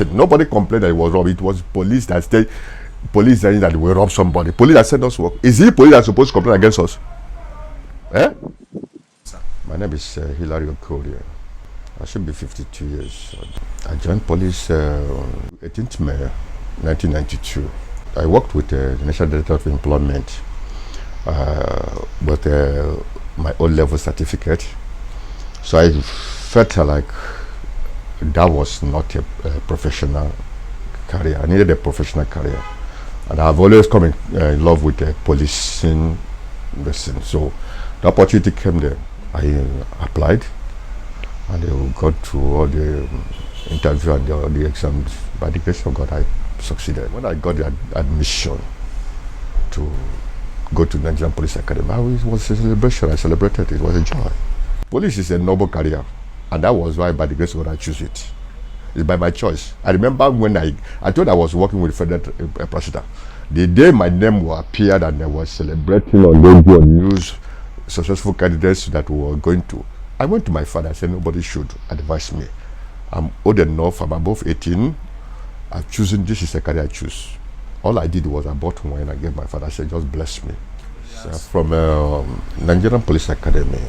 nothing. Nobody complained that it was robbed. It was police that said, police saying that we robbed somebody. Police that sent us work. Is it police that's supposed to complain against us? Eh? My name is Hilary Okorie. I should be 52 years. I joined police 18th May 1992. I worked with the National Director of Employment with my O-level certificate. So I felt like that was not a professional career. I needed a professional career. And I've always come in love with the policing medicine. So the opportunity came there. I applied and I got through all the interview and all the exams. By the grace of God, I succeeded. When I got the admission to go to Nigerian Police Academy, it was a celebration. I celebrated. It was a joy. Police is a noble career, and that was why, by the grace of God, I choose it. It's by my choice. I remember when I thought I was working with federal prosecutor. The day my name appeared and I was celebrating on radio news, successful candidates that we were going to, I went to my father and said, nobody should advise me. I'm old enough, I'm above 18. I've chosen, this is a career I choose. All I did was I bought wine and gave my father. I said, just bless me. Yes. So from Nigerian Police Academy,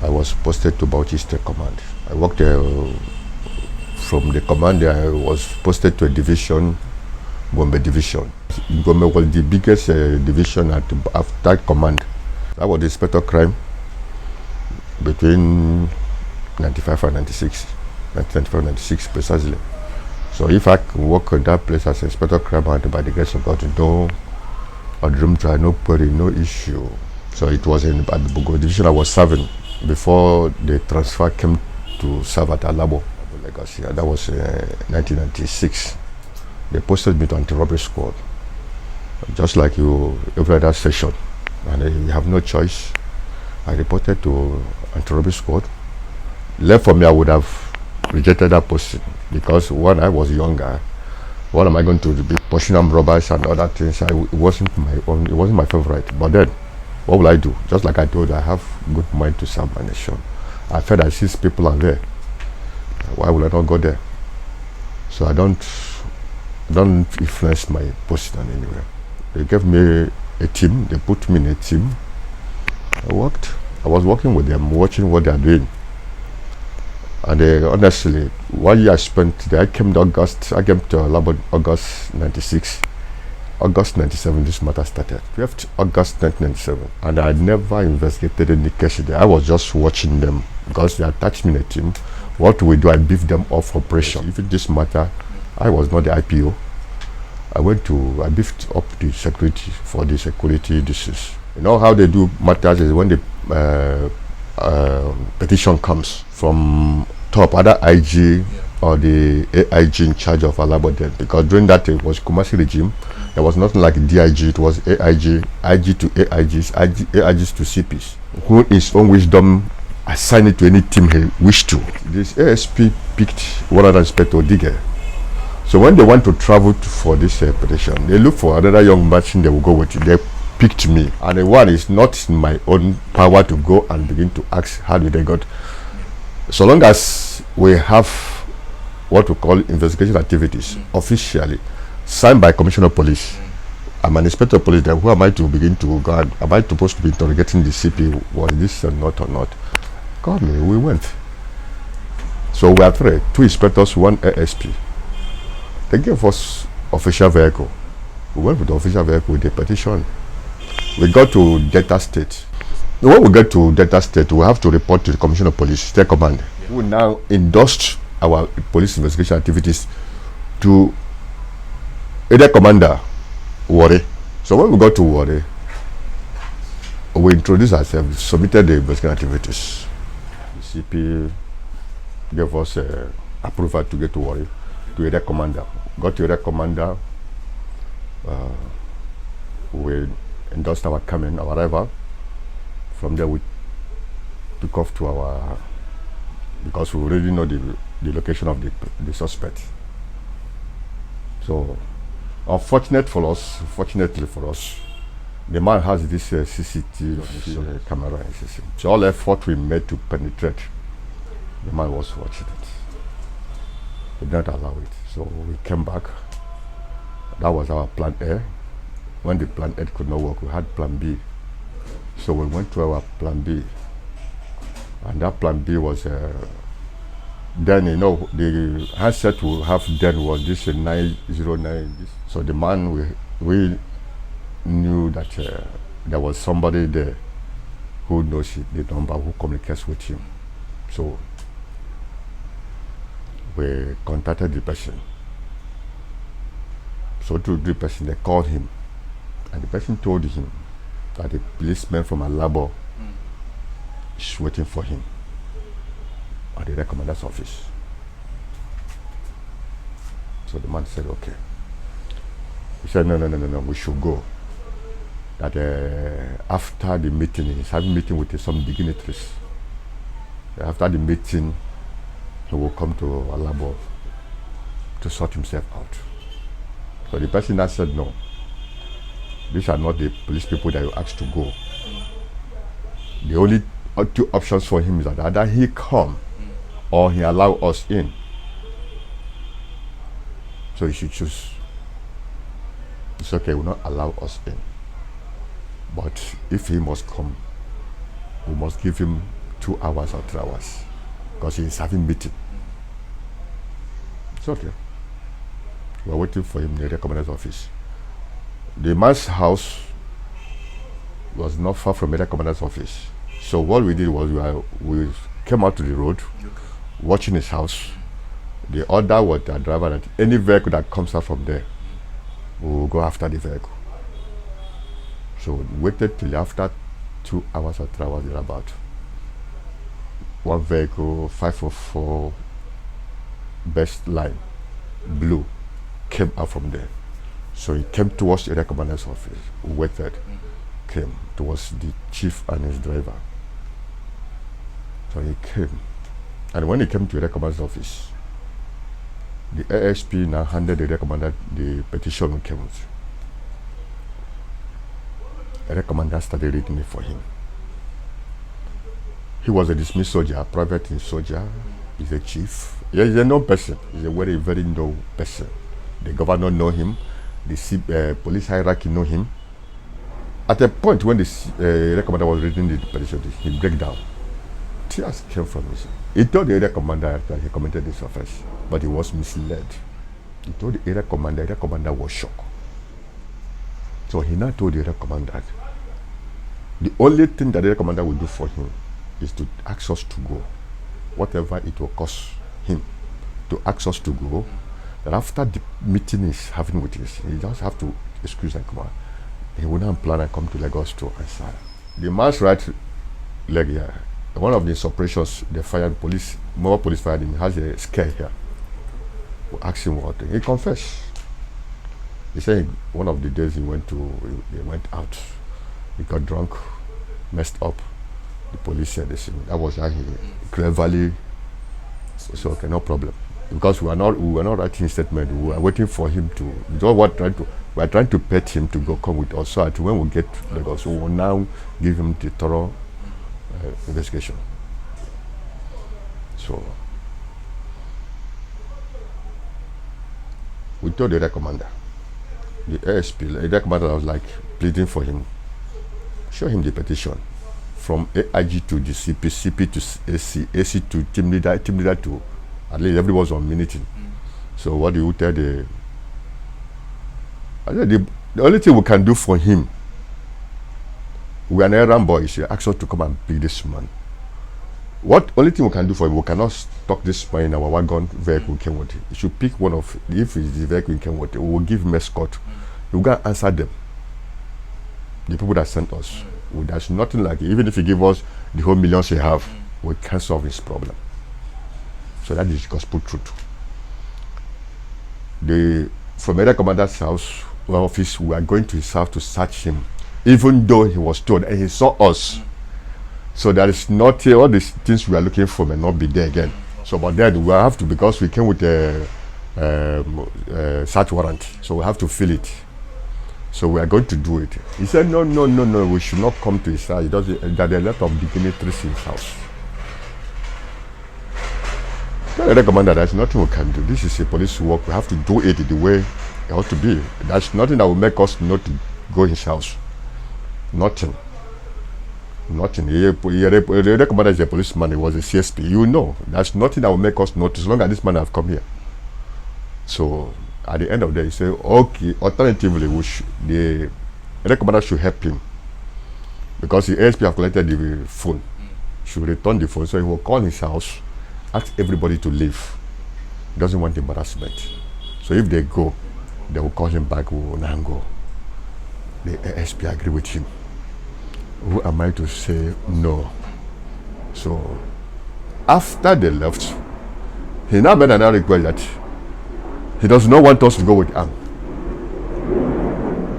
I was posted to Bauchi State Command. I worked there. From the command, I was posted to a division, Gombe Division. Gombe was the biggest division after command. That was the inspector crime between 95 and 96, 1995 and 96 precisely. So if I can work in that place as inspector crime, and by the grace of God, no dream try, no query, no issue. So it was in at the Gombe Division I was serving before the transfer came to serve at Alabo. Legacy. That was 1996. They posted me to anti-robbery squad, just like you every other session, and you have no choice. I reported to anti-robbery squad. Left for me, I would have rejected that posting because when I was younger, what am I going to be pushing on robbers and other things? It wasn't my own. It wasn't my favorite. But then, what will I do? Just like I told you, I have good mind to serve my nation. I felt that since people are there, why would I not go there? So I don't influence my position anywhere. They gave me a team. They put me in a team. I worked. I was working with them, watching what they are doing. And honestly, 1 year I spent there. I came to Labo August 96. August 97, this matter started. 12th August 1997. And I never investigated any case there. I was just watching them because they attached me in a team. What we do, I beefed them off operation. Even this matter, I was not the IPO. I beefed up the security for the security disease. You know how they do matters is when the petition comes from top, either IG or the AIG in charge of Alabo then. Because during that it was Kumasi regime, there was nothing like DIG, it was AIG, IG to AIGs, AIGs to CPs. Who in his own wisdom assign it to any team he wished to. This ASP picked one other inspector, Digger. So when they want to travel for this petition, they look for another young merchant they will go with. They picked me. And the one is not in my own power to go and begin to ask how did they got. So long as we have what we call investigation activities officially signed by Commissioner of Police. I'm an inspector of police, then who am I to begin to go? Am I supposed to be interrogating the CP? Was this or not? Call me, we went. So we are three, 2 inspectors, 1 ASP. They gave us official vehicle. We went with the official vehicle with the petition. We got to Delta State. When we get to Delta State, we have to report to the Commissioner of Police, State Command. We now endorsed our police investigation activities to either Commander Warri. So when we got to Warri, we introduced ourselves, submitted the investigation activities. CP gave us approval to get to Warri, to area commander. Got to area commander. We endorsed our arrival. From there, we took off to our, because we already know the location of the suspect. So, fortunately for us, the man has this CCTV camera. So all effort we made to penetrate, the man was watching it. They did not allow it. So we came back. That was our plan A. When the plan A could not work, we had plan B. So we went to our plan B. And that plan B was, then, the handset we have then was this 909. So the man, we knew that there was somebody there who knows the number, who communicates with him. So we contacted the person. So to the person, they called him, and the person told him that a policeman from Alabo is waiting for him at the recommender's office. So the man said, okay. He said, no, we should go. That after the meeting, he's having a meeting with some dignitaries. After the meeting, he will come to Alabo to sort himself out. So the person that said, no, these are not the police people that you asked to go. The only two options for him is that either he come or he allow us in. So he should choose. It's okay, he will not allow us in. But if he must come, we must give him 2 hours or 3 hours, because he is having meeting. It's okay. We are waiting for him in the commander's office. The man's house was not far from the commander's office. So what we did was we came out to the road, watching his house. The order was the driver that any vehicle that comes out from there, we will go after the vehicle. So we waited till after 2 hours or 3 hours about. One vehicle, 504 best line, blue, came out from there. So he came towards the commander's office. We waited, came towards the chief and his driver. So he came. And when he came to the commander's office, the ASP now handed the commander the petition we came with. The commander started reading it for him. He was a dismissed soldier, private in soldier. He's a chief. Yeah, he's a known person. He's a very, very known person. The governor know him. The police hierarchy know him. At a point when the commander was reading the petition, he broke down. Tears came from his. He told the area commander that he committed this offense, but he was misled. He told the area commander was shocked. So he now told the area commander, the only thing that the area commander will do for him is to ask us to go, whatever it will cost him to ask us to go. That after the meeting he's having with us, he just have to excuse and come out. He will not plan and come to Lagos to answer. The man's right leg here, one of the operations they fired more police fired him, has a scare here. We asked him what, he confessed. He said one of the days he went out, he got drunk, messed up. The police said this. That was how he cleverly. So okay, no problem. Because we were not writing a statement. We were waiting for him to. We are trying to pet him to go come with us. So when we get to Lagos, we will now give him the thorough investigation. So we told the commander, the ASP, the commander was like pleading for him. Show him the petition from AIG to the CP, CP to AC, AC to team leader to. At least everybody was on meeting. So what do you tell the only thing we can do for him, we are an errand boy, he asked us to come and pick this man. What only thing we can do for him, we cannot stock this man in our wagon vehicle we came with. He should pick one of, if it's the vehicle we came with, we will give him escort. We will go and answer them. The people that sent us. There's nothing like it. Even if he give us the whole millions he have, we can't solve his problem. So that is gospel truth. From the commander's house, office, we are going to his house to search him, even though he was told and he saw us. So there is not all these things we are looking for may not be there again. So, but then we have to, because we came with a search warrant, so we have to fill it. So we are going to do it. He said, no, we should not come to his house. There are a lot of dignitaries in his house. Tell the commander there's nothing we can do. This is a police work. We have to do it the way it ought to be. There's nothing that will make us not to go in his house. Nothing. Nothing. The commander is a policeman. He was a CSP. You know, there's nothing that will make us not, as long as this man have come here. So at the end of the day, he said, okay, alternatively, the commander should help him because the ASP have collected the phone. Should return the phone, so he will call his house, ask everybody to leave. He doesn't want embarrassment. So if they go, they will call him back. We will not go. The ASP agree with him. Who am I to say no? So after they left, he now made another request that he does not want us to go with arm.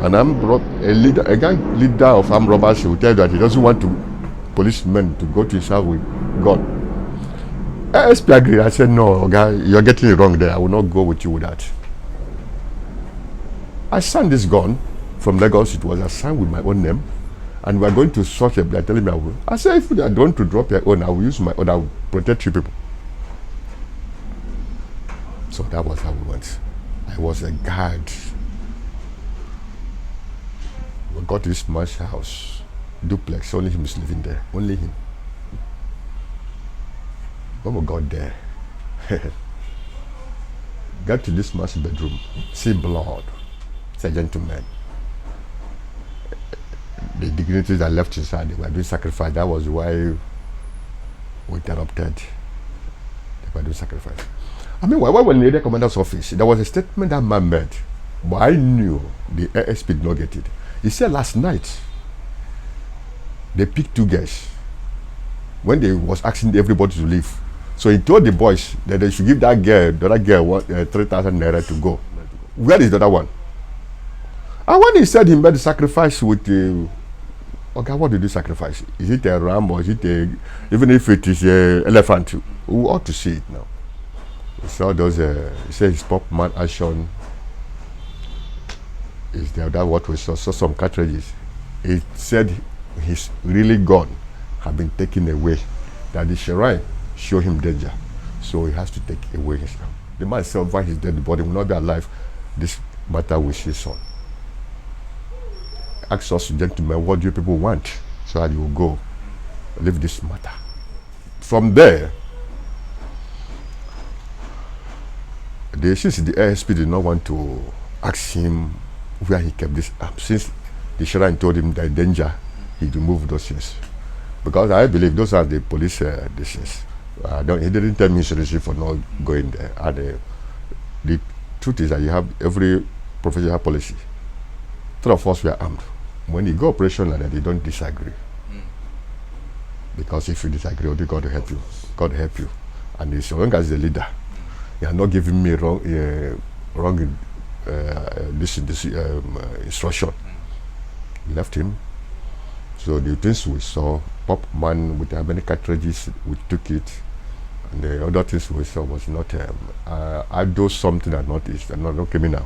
And a gang leader of armed robbers will tell you that he doesn't want policemen to go to his house with gun. ASP agreed. I said, no, guy, you're getting it wrong there. I will not go with you with that. I signed this gun from Lagos. It was assigned with my own name. And we are going to search it. They're telling me I will. I said, if you are going to drop your own, I will use my own. I will protect you people. So that was how we went. I was a guard. We got to this man's house, duplex. Only him is living there. Only him. When we got there, got to this man's bedroom, see blood. It's a gentleman. The dignitaries that left inside, they were doing sacrifice. That was why we interrupted. They were doing sacrifice. I mean, when we were in the commander's office, there was a statement that man made, but I knew the ASP did not get it. He said last night, they picked 2 guys when they was asking everybody to leave. So he told the boys that they should give that girl, the other girl, 3,000 naira to go. Where is the other one? And when he said he made the sacrifice with the, okay, what did you sacrifice? Is it a ram or is it a, even if it is an elephant, we ought to see it now. We saw those, he said his pop man action is there, that what we saw some cartridges. He said his really gun had been taken away, that the shrine showed him danger. So he has to take away his gun. The man said, over his dead body will not be alive. This matter will see son. Ask us, gentlemen, what do you people want? So that you will go, leave this matter. From there, since the ASP did not want to ask him where he kept this arm, since the shrine told him the danger, he removed those things. Because I believe those are the police decisions. He didn't tell me his reason for not going there. And the truth is that you have every professional policy. 3 of us were armed. When you go operational like that, they don't disagree. Because if you disagree, only God will help you. God will help you. And as long as the leader, you are not giving me wrong instruction. Left him. So the things we saw, pop man with how many cartridges, we took it. And the other things we saw was not, I do something that not is not criminal.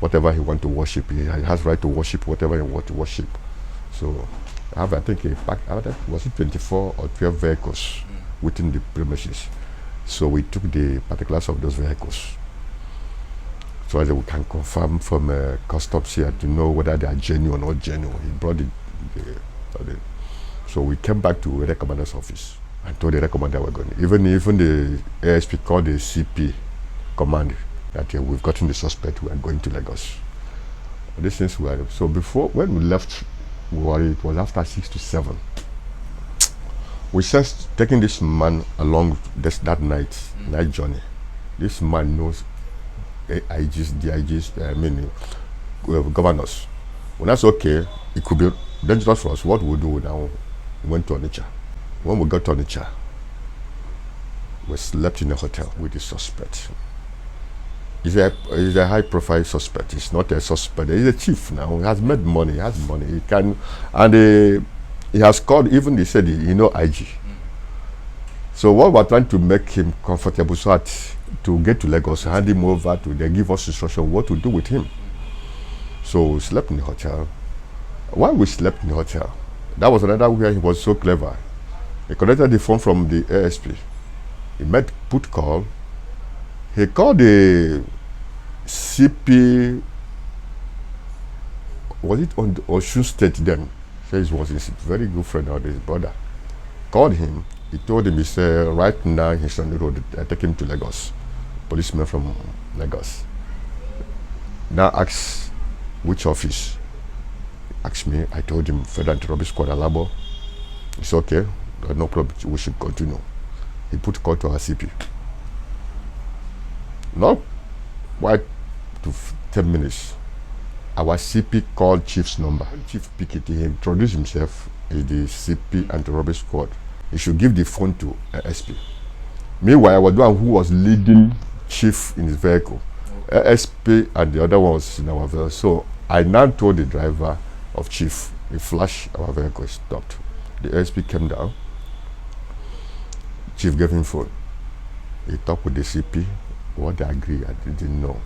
Whatever he want to worship, he has right to worship whatever he want to worship. So I have, I think, was it 24 or 12 vehicles within the premises. So we took the particulars of those vehicles, so that we can confirm from customs here to know whether they are genuine or not genuine. He brought it. So we came back to the commander's office and told the commander we're going. Even the ASP called the CP command that we've gotten the suspect. We are going to Lagos. These things were so before when we left. It was after 6 to 7. We just taking this man along that night journey. This man knows AIGs, DIGs, governors. When that's okay, it could be dangerous for us. What we do now? We went to Onitsha. When we got to Onitsha, we slept in a hotel with the suspect. He's a high-profile suspect. He's not a suspect. He's a chief now. He has made money. He has money. He can, and he has called. Even he said he know IG. So what we're trying to make him comfortable, so that to get to Lagos, hand him over to. They give us instruction what to do with him. So we slept in the hotel. While we slept in the hotel, that was another where he was so clever. He connected the phone from the ASP. He made put call He called the CP, was it on the Osun State then? Says he was his very good friend or his brother. Called him. He told him, he said, right now he's on the road. I take him to Lagos. Policeman from Lagos. Now asks which office. Asked me. I told him Federal Anti-Robbery Squad Alabo. It's okay. No problem. We should continue. He put call to our CP. Not quite to 10 minutes. Our CP called Chief's number. When Chief picked it, he introduced himself as the CP Anti-Robbery Squad. He should give the phone to SP. Meanwhile, I was the one who was leading Chief in his vehicle. SP and the other one was in our vehicle. So I now told the driver of Chief, he flashed our vehicle, stopped. The SP came down. Chief gave him phone. He talked with the CP. What they agreed, I didn't know.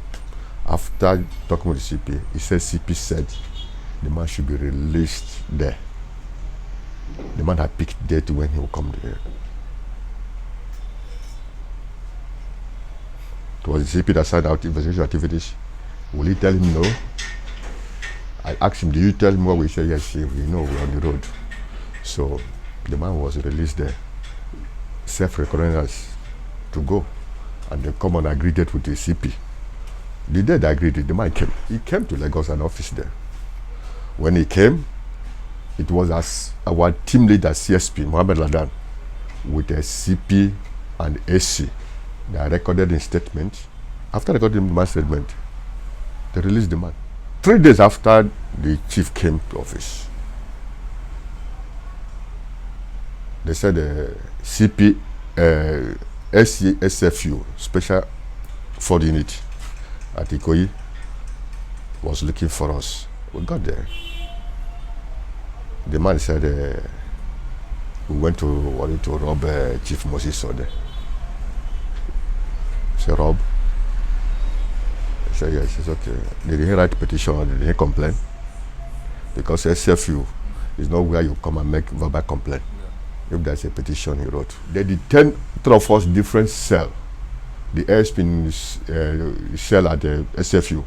After talking with the CP, he said CP said the man should be released there. The man had picked date when he will come there. It was the CP that signed out investigation activities. Will he tell him no? I asked him, do you tell him what we say? Yes, we know we're on the road. So the man was released there. Self-recognized to go. And they come and agreed it with the CP. The day they agreed it, the man came. He came to Lagos, an office there. When he came, it was as our team leader, CSP, Mohammed Ladan, with a CP and AC. They recorded in statement. After recording the man's statement, they released the man. 3 days after the chief came to office, they said CP, SFU, Special Ford Unit at Ikoyi, was looking for us. We got there. The man said we went to rob Chief Moses Sode. He said, Rob? I said, yes, it's okay. Did he write petition or did he complain? Because SFU is not where you come and make verbal complaint. If there's a petition he wrote. They detained 3 of us different cell. The ASP in cell at the SFU.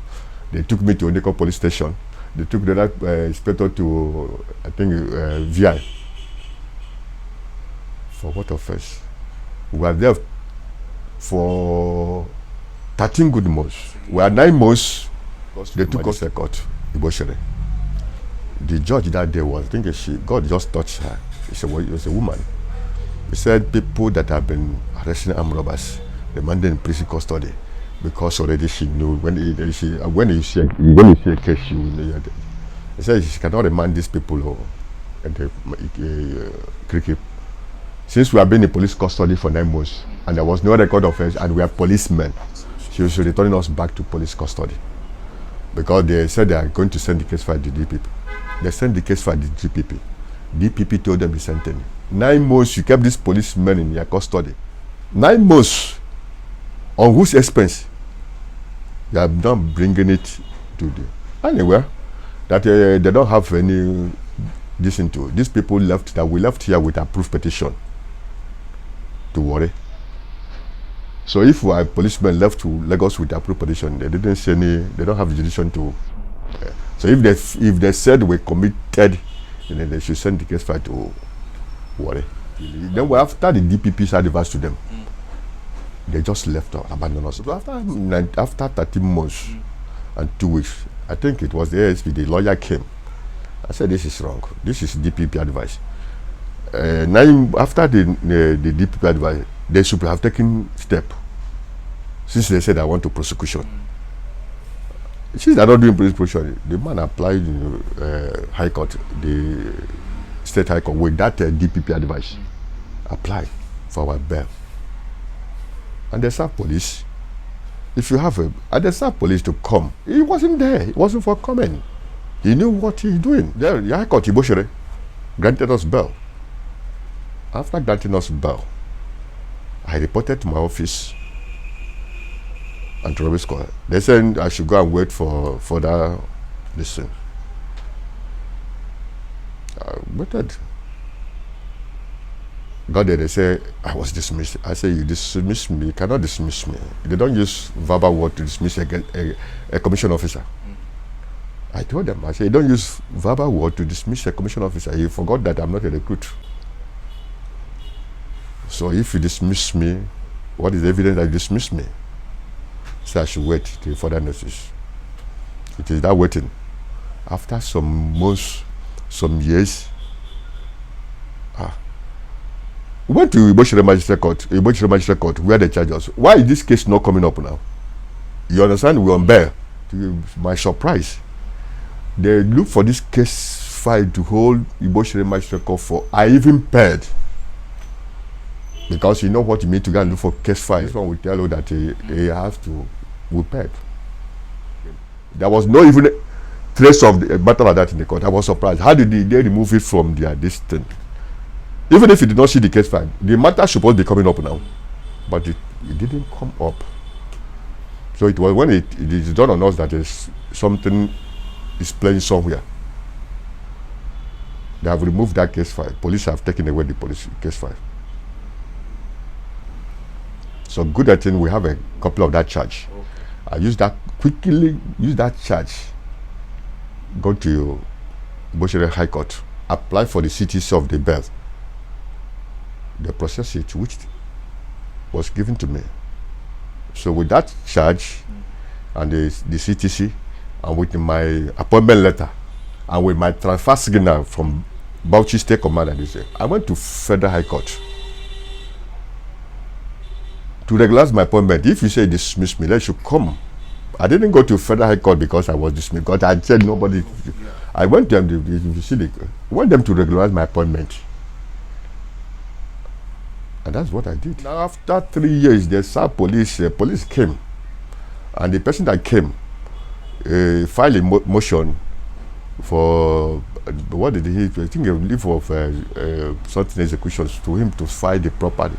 They took me to Oneko police station. They took the other inspector to, I think, VI. For what offense? We were there for 13 good months. We had 9 months. They took us to court, Iboshere. The judge that day was, I think God just touched her. He said, well, it was a woman. He said people that have been arresting armed robbers, they mandate in prison custody because already she knew when you see a case, she will know. He said she cannot remand these people at the cricket. Since we have been in police custody for 9 months and there was no record of us and we are policemen, she was returning us back to police custody because they said they are going to send the case file to DPP. They sent the case file to DPP. DPP told them to send them. 9 months you kept this policeman in your custody. 9 months. On whose expense? They are not bringing it to the anywhere that they don't have any this into. These people left that we left here with approved petition to worry. So if we are policemen left to Lagos with approved petition, they didn't say any. They don't have the jurisdiction to. So if they said we committed, then they should send the case file to worry. Then after the DPP's advice to them, they just left us, abandoned us. So after 13 months and 2 weeks, I think it was the ASP, the lawyer came. I said, this is wrong. This is DPP advice. After the DPP advice, they should have taken step. Since they said I want to prosecution. Since they're not doing prosecution, the man applied in High Court, the State High Court, with that DPP advice. Apply for our bail. And they serve police. If you have and they serve police to come. He wasn't there. He wasn't for comment. He knew what he's doing. There, the High Court, Iboshere, granted us bail. After granting us bail, I reported to my office and to Robbery Squad. They said I should go and wait for further listen. I waited. Got there, they say I was dismissed. I say, you dismiss me, you cannot dismiss me. They don't use verbal word to dismiss a commission officer. I told them, I said, you don't use verbal word to dismiss a commission officer. You forgot that I'm not a recruit. So if you dismiss me, what is the evidence that you dismiss me? So I should wait till further notice. It is that waiting. After some months, some years, we went to Iboshire Magistrate Court, where they charge us. Why is this case not coming up now? You understand? We're on bail. To my surprise, they look for this case file to hold Iboshire Magistrate Court for. I even paid. Because you know what you mean to go and look for case file. This one will tell you that he has to be paid. There was no even trace of the matter like that in the court. I was surprised. How did they remove it from their distance? Even if you did not see the case file, the matter supposed to be coming up now, but it didn't come up. So it was when it is done on us that there's something is playing somewhere. They have removed that case file. Police have taken away the case file. So good at it, we have a copy of that charge. Okay. I use that charge, go to Iboshire High Court, apply for the CTC of the bail. They process it, which was given to me. So with that charge and the CTC, and with my appointment letter, and with my transfer signal from Bauchi State Commander, I went to Federal High Court to regularize my appointment. If you say dismiss me, let you come. I didn't go to Federal High Court because I was dismissed. Because I said nobody. I went them to regularize my appointment, and that's what I did. Now after 3 years, the South police came, and the person that came filed a motion for what did he? I think a leave of certain executions to him to file the property.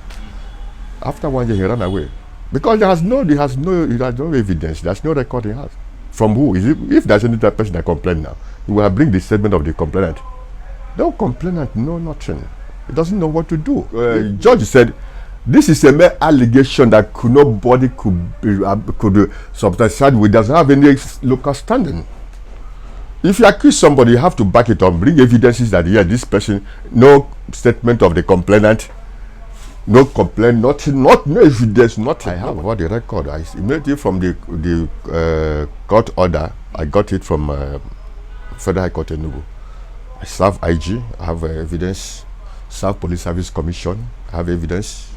After 1 year, he ran away because he has no evidence. There's no record he has. From who? If there's any type of person that complain now, he will bring the statement of the complainant. No complainant, no nothing. He doesn't know what to do. Judge said, this is a mere allegation that nobody could substantiate with. Doesn't have any local standing. If you accuse somebody, you have to back it up, bring evidences that this person, no statement of the complainant. No complaint, nothing, no evidence, nothing. I have about the record. I immediately from the court order, I got it from Federal High Court Enugu. I serve IG, I have evidence. Serve Police Service Commission, I have evidence.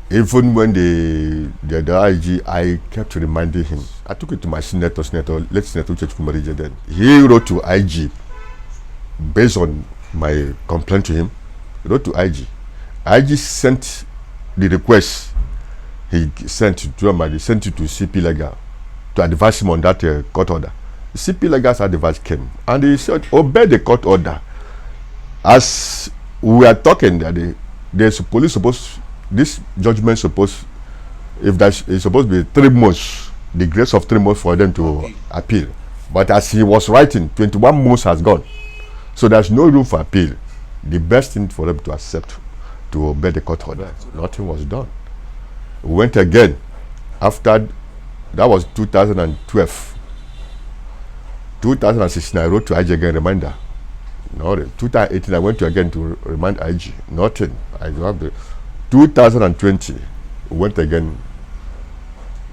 Even when the IG, I kept reminding him. I took it to my late Senator CHUKWUDI then. He wrote to IG based on my complaint to him. Wrote to IG. IG sent the request. He sent it to CP Legal to advise him on that court order. CP Legal's advice came, and he said, obey the court order. As we are talking, that this judgment supposed, if that is supposed to be 3 months, the grace of 3 months for them to appeal. But as he was writing, 21 months has gone, so there's no room for appeal. The best thing for them to accept, to obey the court order. Nothing was done. We went again after, that was 2012. 2016, I wrote to IG again, reminder. Nothing. 2018, I went to again to remind IG. Nothing. I do have the 2020, we went again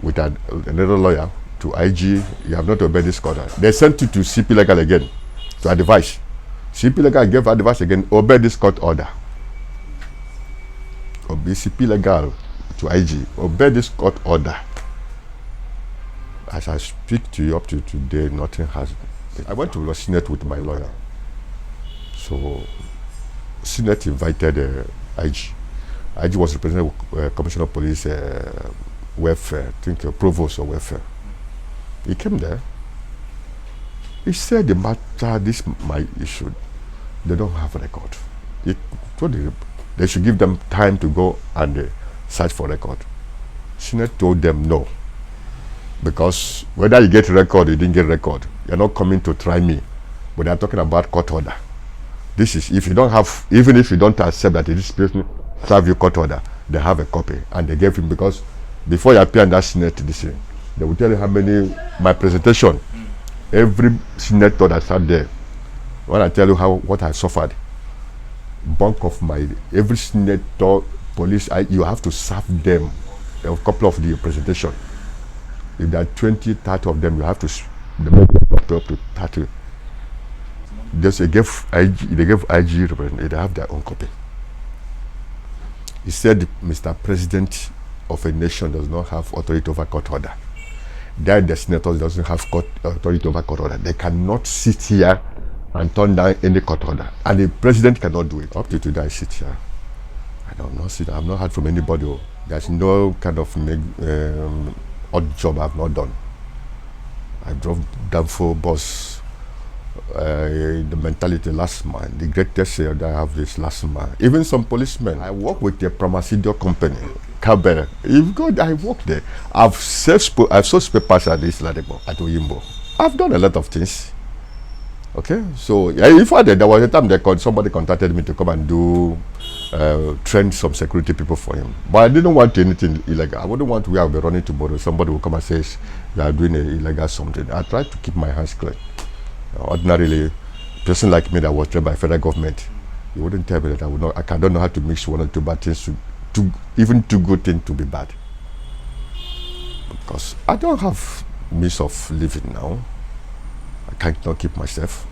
with another lawyer to IG. You have not obeyed this court order. They sent it to CP Legal again to advise. CP Legal gave advice again, obey this court order. Obey CP Legal to IG, obey this court order. As I speak to you up to today, nothing has. I went to the Senate with my lawyer. So, Senate invited IG. IG was representing Commissioner of Police Welfare, I think Provost of Welfare. He came there. He said the matter, this my issue, they don't have a record. He told them they should give them time to go and search for record. Senate told them no. Because whether you get record or you didn't get record, you're not coming to try me. But they're talking about court order. This is if you don't have, even if you don't accept that this person serve you court order, they have a copy and they gave him, because before you appear in that Senate, they will tell you how many, my presentation, every senator that sat there, when I tell you what I suffered, bulk of my, every senator, police, you have to serve them a couple of the presentation. If there are 20, 30 of them, you have to up to 30. They gave IG representative, they have their own copy. He said, Mr. President of a nation does not have authority over court order. That the senators doesn't have authority over court order. They cannot sit here and turn down any court order. And the president cannot do it. Up to today, I sit here. I don't know, I've not heard from anybody. There's no kind of odd job I've not done. I drove Danfo bus. The mentality last man, the greatest that I have this last man. Even some policemen. I work with a pharmaceutical company, Cabell. If God, I work there. I've sold papers at this Ladebo, at Oyimbo. I've done a lot of things. Okay, so yeah, in fact, there was a time somebody contacted me to come and do train some security people for him. But I didn't want anything illegal. I wouldn't want where I'll be running tomorrow. Somebody will come and say you are doing an illegal something. I tried to keep my hands clean. Ordinarily, a person like me that was trained by federal government, you wouldn't tell me that I don't know how to mix one or two bad things to even two good things to be bad. Because I don't have means of living now. I cannot keep myself.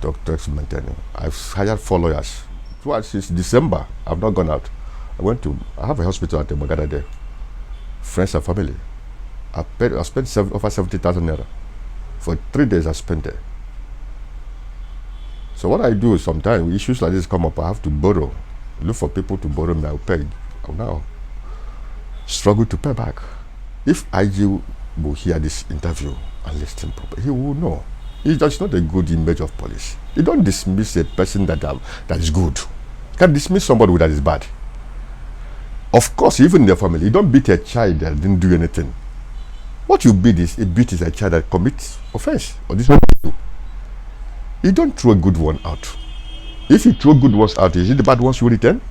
Doctors maintaining. I've hired 4 lawyers. Since December, I've not gone out. I have a hospital at the Magada there. Friends and family. I spent over 70,000 naira. For 3 days I spent there. So what I do is sometimes issues like this come up, I have to borrow. Look for people to borrow me, I'll pay. I'll now struggle to pay back. If IG will hear this interview and listen properly, he will know. It's just not a good image of police. You don't dismiss a person that is good. You can dismiss somebody that is bad. Of course, even in the family, you don't beat a child that didn't do anything. What you beat is a child that commits offense. Or this one you don't throw a good one out. If you throw good ones out, is it the bad ones you return?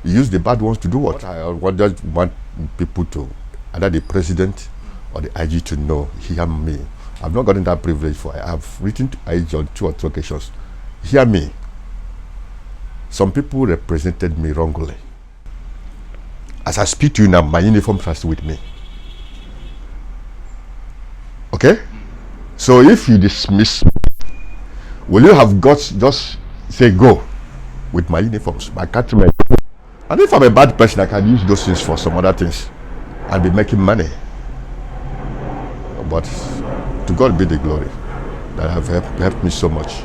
You use the bad ones to do what? I just want people to, either the president or the IG to know, hear me. I've not gotten that privilege for. I have written to IG on 2 or 3 occasions. Hear me. Some people represented me wrongly. As I speak to you now, my uniform is with me. Okay? So if you dismiss me, will you have got just say go with my uniforms, my countrymen? And if I'm a bad person, I can use those things for some other things and be making money. But to God be the glory that have helped me so much.